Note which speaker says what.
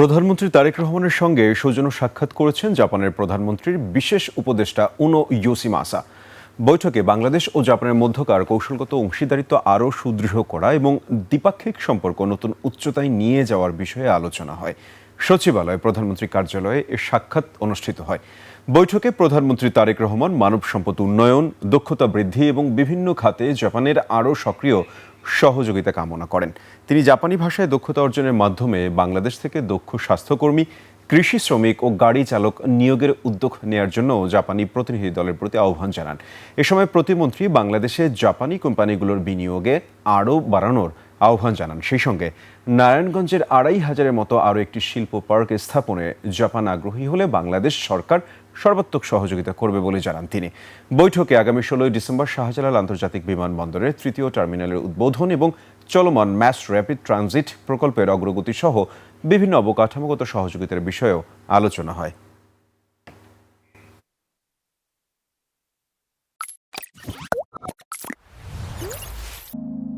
Speaker 1: প্রধানমন্ত্রী তারেক রহমানের সঙ্গে সৌজন্য সাক্ষাৎ করেছেন জাপানের প্রধানমন্ত্রীর বিশেষ উপদেষ্টা উনো ইয়োশিমাসা। বৈঠকে বাংলাদেশ ও জাপানের মধ্যকার কৌশলগত অংশীদারিত্ব আরও সুদৃঢ় করা এবং দ্বিপাক্ষিক সম্পর্ক নতুন উচ্চতায় নিয়ে যাওয়ার বিষয়ে আলোচনা হয়। সচিবালয় প্রধানমন্ত্রী কার্যালয়ে এ সাক্ষাৎ অনুষ্ঠিত হয়। বৈঠকে প্রধানমন্ত্রী তারেক রহমান মানব সম্পদ উন্নয়ন, দক্ষতা বৃদ্ধি এবং বিভিন্ন খাতে জাপানের আরও সক্রিয় সহযোগিতা কামনা করেন। তিনি জাপানি ভাষায় দক্ষতা অর্জনের মাধ্যমে বাংলাদেশ থেকে দক্ষ স্বাস্থ্যকর্মী, কৃষি শ্রমিক ও গাড়ি চালক নিয়োগের উদ্যোগ নেয়ার জন্য জাপানি প্রতিনিধি দলের প্রতি আহ্বান জানান। এ সময় প্রতিমন্ত্রী বাংলাদেশে জাপানি কোম্পানিগুলোর বিনিয়োগে আরও বাড়ানোর আহ্বান জানান। সেই সঙ্গে নারায়ণগঞ্জের ২৫০০-এর মতো আরও একটি শিল্প পার্ক স্থাপনে জাপান আগ্রহী হলে বাংলাদেশ সরকার সর্বাত্মক সহযোগিতা করবে বলে জানান তিনি। বৈঠকে আগামী ১৬ ডিসেম্বর শাহজালাল আন্তর্জাতিক বিমানবন্দরের ৩য় টার্মিনালের উদ্বোধন এবং চলমান ম্যাস র্যাপিড ট্রানজিট প্রকল্পের অগ্রগতি সহ বিভিন্ন অবকাঠামোগত সহযোগিতার বিষয়েও আলোচনা হয়।